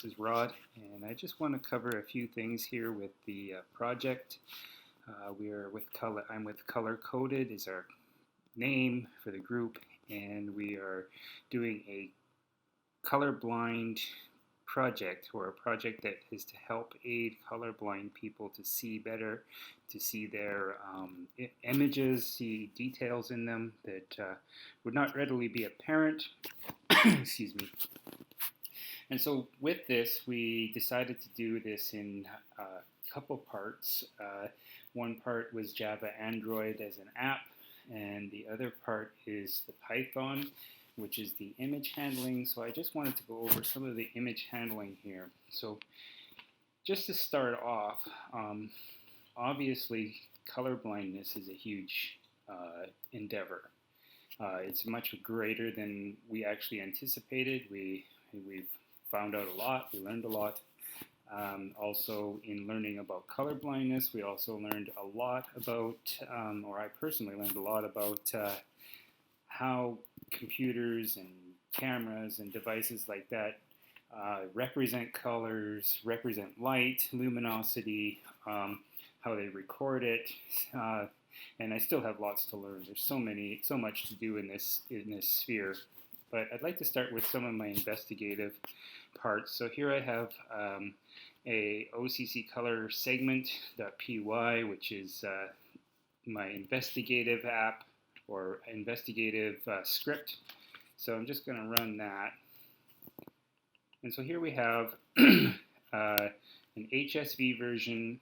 This is Rod, and I just want to cover a few things here with the project. We are with Color. I'm with Color Coded is our name for the group, and we are doing a colorblind project, or a project that is to help aid colorblind people to see better, to see their images, see details in them that would not readily be apparent. Excuse me. And so with this, we decided to do this in a couple parts. One part was Java Android as an app, and the other part is the Python, which is the image handling. So I just wanted to go over some of the image handling here. So just to start off, obviously color blindness is a huge endeavor. It's much greater than we actually anticipated. We've found out a lot, we learned a lot. Also, in learning about color blindness, we also learned a lot about, or I personally learned a lot about how computers and cameras and devices like that represent colors, represent light, luminosity, how they record it, and I still have lots to learn. There's so much to do in this sphere. But I'd like to start with some of my investigative parts. So here I have a OCC color segment.py, which is my investigative app or investigative script. So I'm just going to run that. And so here we have an HSV version,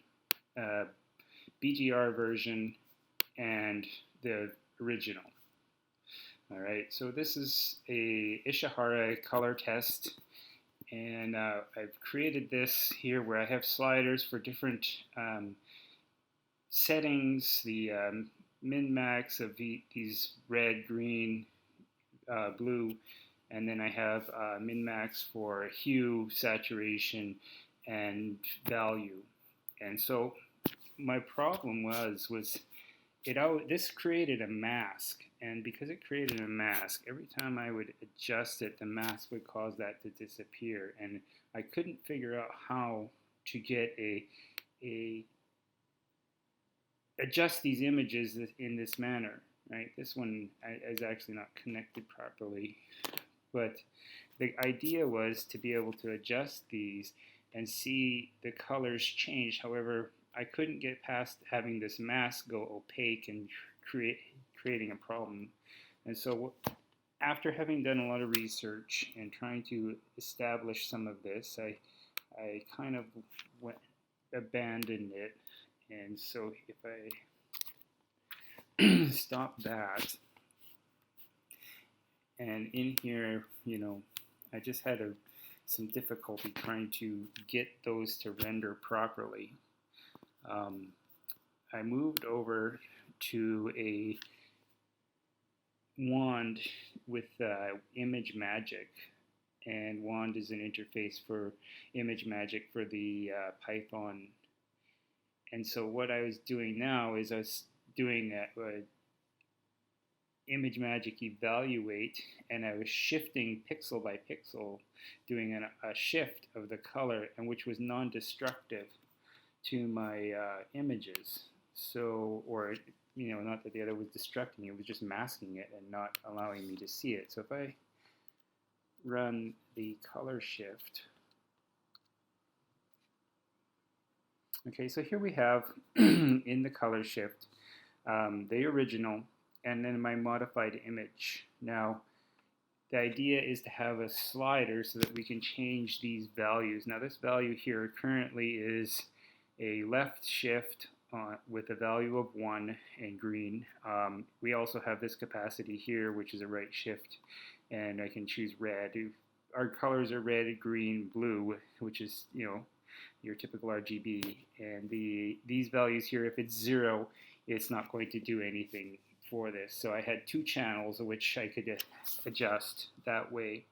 BGR version, and the original. All right, so this is a Ishihara color test, and I've created this here where I have sliders for different settings, the min-max of these red, green, blue, and then I have min-max for hue, saturation, and value. And so my problem was this created a mask, and because it created a mask, every time I would adjust it, the mask would cause that to disappear, and I couldn't figure out how to get adjust these images in this manner. Right, this one is actually not connected properly, but the idea was to be able to adjust these and see the colors change. However, I couldn't get past having this mask go opaque and creating a problem. And so after having done a lot of research and trying to establish some of this, I kind of abandoned it. And so if I stop that, and in here, I just had some difficulty trying to get those to render properly. I moved over to a wand with ImageMagick, and wand is an interface for ImageMagick for the Python. And so what I was doing now is I was doing ImageMagick evaluate, and I was shifting pixel by pixel, doing a shift of the color, and which was non-destructive to my images. So, or not that the other was destructing it, was just masking it and not allowing me to see it. So if I run the color shift, okay, so here we have in the color shift the original and then my modified image. Now, the idea is to have a slider so that we can change these values. Now, this value here currently is a left shift with a value of 1 and green. We also have this capacity here, which is a right shift, and I can choose red. Our colors are red, green, blue, which is your typical RGB. And these values here, if it's 0, it's not going to do anything for this. So I had 2 channels which I could adjust that way.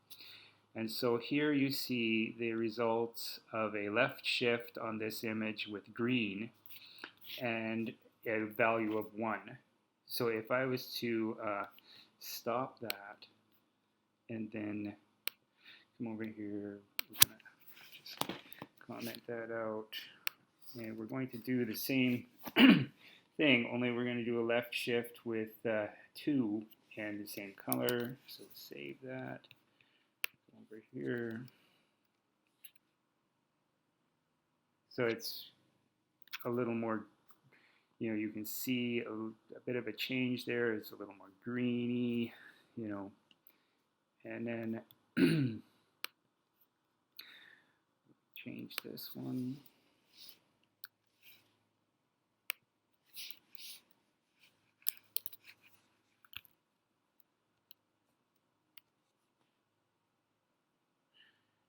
And so here you see the results of a left shift on this image with green and a value of 1. So if I was to stop that and then come over here, we're gonna comment that out. And we're going to do the same thing, only we're going to do a left shift with 2 and the same color. So save that. Over here. So it's a little more, you can see a bit of a change there. It's a little more greeny, and then change this one.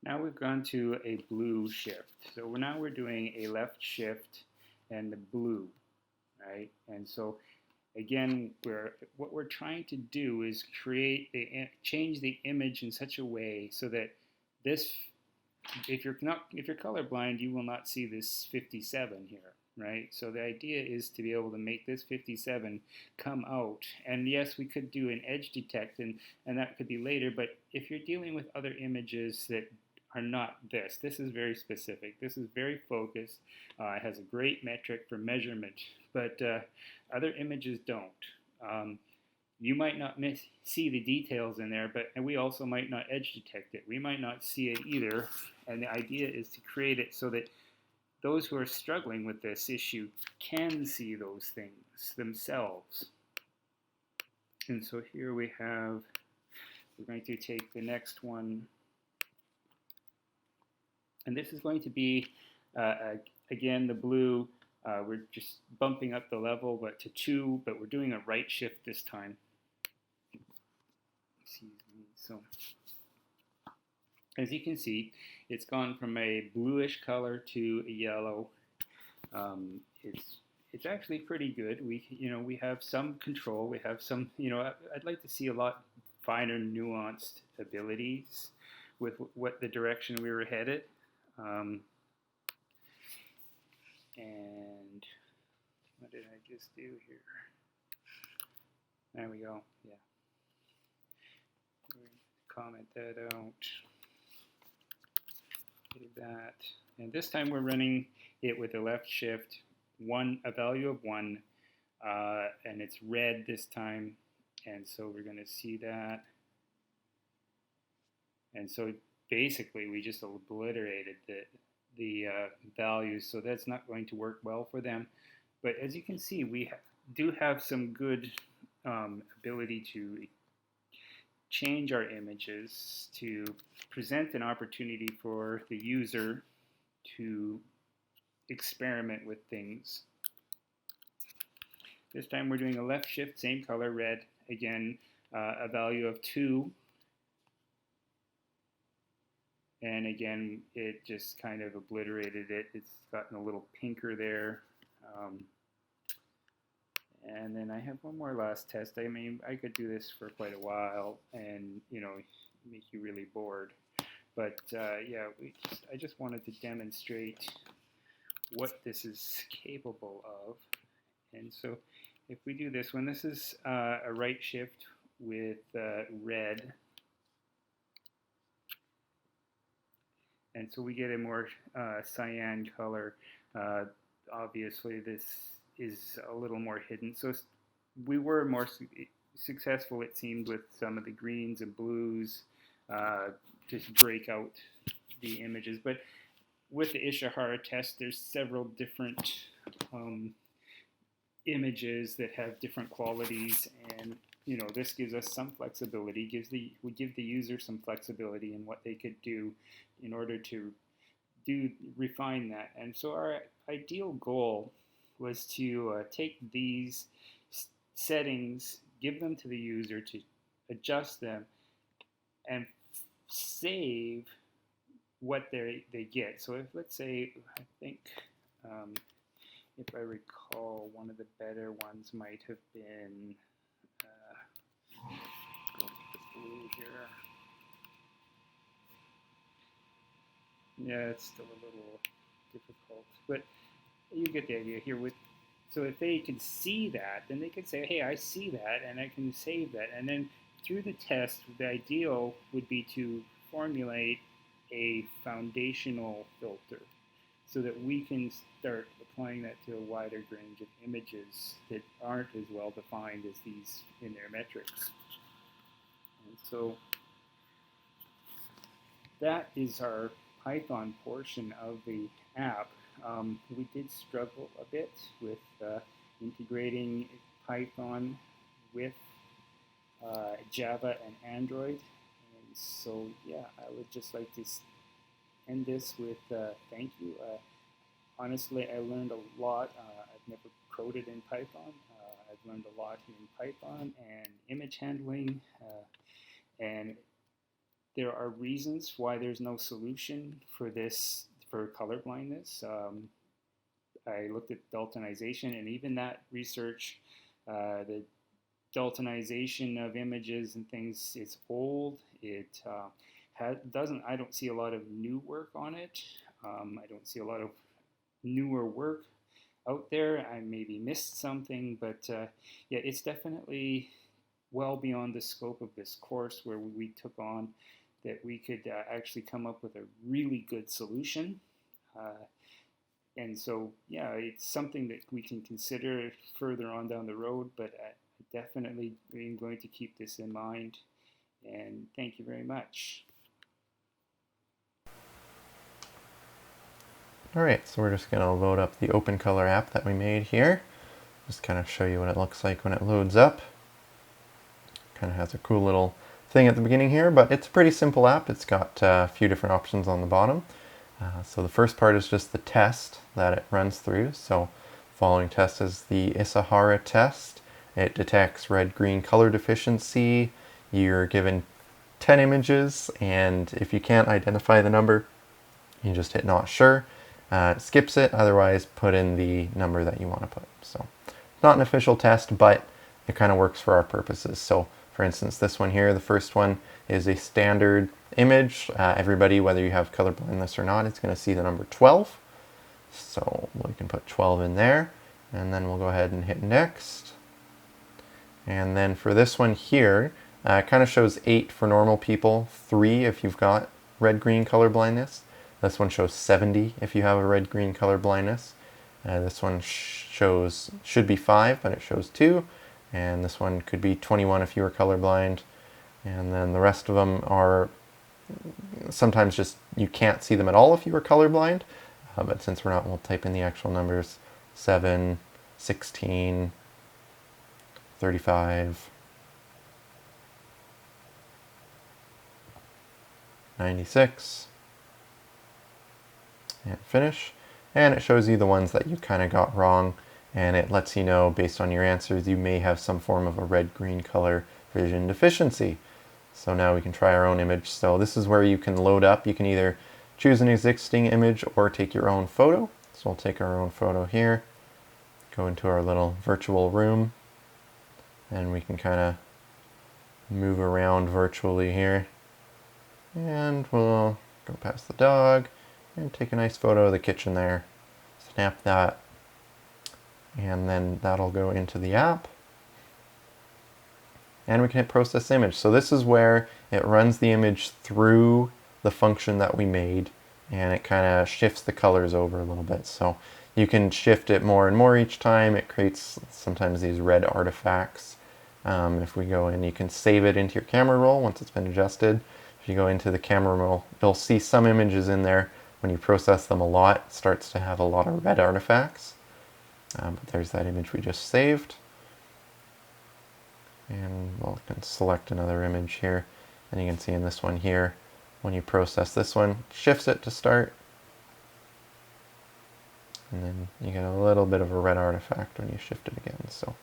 Now we've gone to a blue shift. So now we're doing a left shift and the blue, right? And so again, what we're trying to do is change the image in such a way so that this, if you're colorblind, you will not see this 57 here, right? So the idea is to be able to make this 57 come out. And yes, we could do an edge detect, and that could be later, but if you're dealing with other images that are not this is very specific. This is very focused. It has a great metric for measurement, but other images don't. You might not see the details in there, and we also might not edge detect it. We might not see it either, and the idea is to create it so that those who are struggling with this issue can see those things themselves. And so here we're going to take the next one, and this is going to be, again, the blue. We're just bumping up the level to 2, but we're doing a right shift this time. Excuse me. So, as you can see, it's gone from a bluish color to a yellow. It's actually pretty good. We have some control. We have some, I'd like to see a lot finer, nuanced abilities with what the direction we were headed. And what did I just do here? There we go. Yeah. Comment that out. Did that. And this time we're running it with a left shift, a value of 1, and it's red this time. And so we're going to see that. And so basically we just obliterated the values, so that's not going to work well for them. But as you can see, we do have some good ability to change our images to present an opportunity for the user to experiment with things. This time we're doing a left shift, same color, red, again, a value of 2. And again, it just kind of obliterated it. It's gotten a little pinker there. And then I have one more last test. I mean, I could do this for quite a while and, make you really bored. But yeah, I just wanted to demonstrate what this is capable of. And so if we do this one, this is a right shift with red. And so we get a more cyan color. Obviously, this is a little more hidden. So we were more successful, it seemed, with some of the greens and blues to break out the images. But with the Ishihara test, there's several different images that have different qualities, and this gives us some flexibility. We give the user some flexibility in what they could do in order to refine that. And so our ideal goal was to take these settings, give them to the user to adjust them, and save what they get. So if, let's say, I think, if I recall, one of the better ones might have been, go with the blue here. Yeah, it's still a little difficult, but you get the idea here. So if they can see that, then they can say, hey, I see that, and I can save that. And then through the test, the ideal would be to formulate a foundational filter so that we can start applying that to a wider range of images that aren't as well defined as these in their metrics. And so that is our Python portion of the app. We did struggle a bit with integrating Python with Java and Android. And so, yeah, I would just like to end this with thank you. Honestly, I learned a lot. I've never coded in Python. I've learned a lot in Python and image handling. And there are reasons why there's no solution for this, for color blindness. I looked at Daltonization, and even that research, the Daltonization of images and things, it's old. It doesn't. I don't see a lot of new work on it. I don't see a lot of newer work out there. I maybe missed something, but yeah, it's definitely well beyond the scope of this course where we took on that we could actually come up with a really good solution. And so, yeah, it's something that we can consider further on down the road, but I definitely am going to keep this in mind. And thank you very much. Alright, so we're just going to load up the OpenColor app that we made here. Just kind of show you what it looks like when it loads up. Kind of has a cool little thing at the beginning here, but it's a pretty simple app. It's got a few different options on the bottom. So the first part is just the test that it runs through. So following test is the Isahara test. It detects red-green color deficiency. You're given 10 images, and if you can't identify the number, you just hit not sure. It skips it, otherwise put in the number that you want to put. So it's not an official test, but it kind of works for our purposes. So for instance, this one here, the first one, is a standard image. Everybody, whether you have color blindness or not, is going to see the number 12. So we can put 12 in there, and then we'll go ahead and hit next. And then for this one here, it kind of shows 8 for normal people, 3 if you've got red-green color blindness. This one shows 70 if you have a red-green color blindness. This one should be 5, but it shows 2. And this one could be 21 if you were colorblind. And then the rest of them are sometimes just you can't see them at all if you were colorblind. But since we're not, we'll type in the actual numbers. 7, 16, 35, 96, and finish. And it shows you the ones that you kind of got wrong, and it lets you know based on your answers you may have some form of a red-green color vision deficiency. So now we can try our own image. So this is where you can load up. You can either choose an existing image or take your own photo. So we'll take our own photo here, go into our little virtual room, and we can kind of move around virtually here. And we'll go past the dog and take a nice photo of the kitchen there. Snap that, and then that'll go into the app. And we can hit process image. So this is where it runs the image through the function that we made, and it kind of shifts the colors over a little bit. So you can shift it more and more each time. It creates sometimes these red artifacts. If we go in, you can save it into your camera roll once it's been adjusted. If you go into the camera roll, you'll see some images in there. When you process them a lot, it starts to have a lot of red artifacts. But there's that image we just saved. And we'll can select another image here. And you can see in this one here, when you process this one, it shifts it to start. And then you get a little bit of a red artifact when you shift it again. So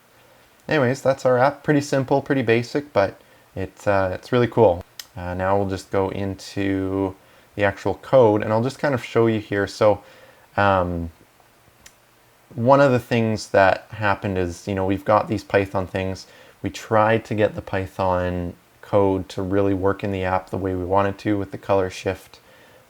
anyways, that's our app. Pretty simple, pretty basic, but it's really cool. Now we'll just go into the actual code, and I'll just kind of show you here. So one of the things that happened is, we've got these Python things. We tried to get the Python code to really work in the app the way we wanted to with the color shift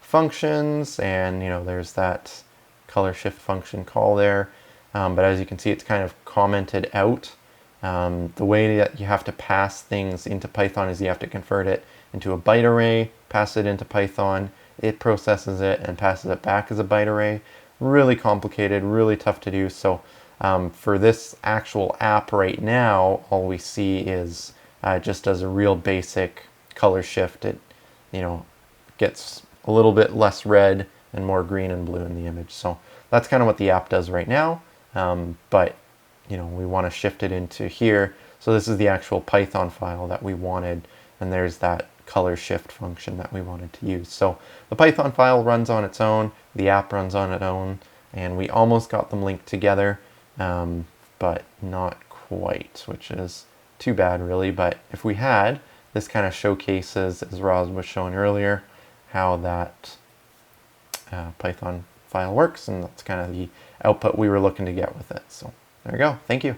functions, and there's that color shift function call there. But as you can see, it's kind of commented out. The way that you have to pass things into Python is you have to convert it into a byte array, pass it into Python, it processes it and passes it back as a byte array. Really complicated, really tough to do. So for this actual app right now, all we see is just does a real basic color shift. It, you know, gets a little bit less red and more green and blue in the image. So that's kind of what the app does right now. But you know, we want to shift it into here. So this is the actual Python file that we wanted, and there's that color shift function that we wanted to use. So the Python file runs on its own, the app runs on its own, and we almost got them linked together, but not quite, which is too bad really. But if we had, this kind of showcases, as Roz was showing earlier, how that Python file works, and that's kind of the output we were looking to get with it. So there we go. Thank you.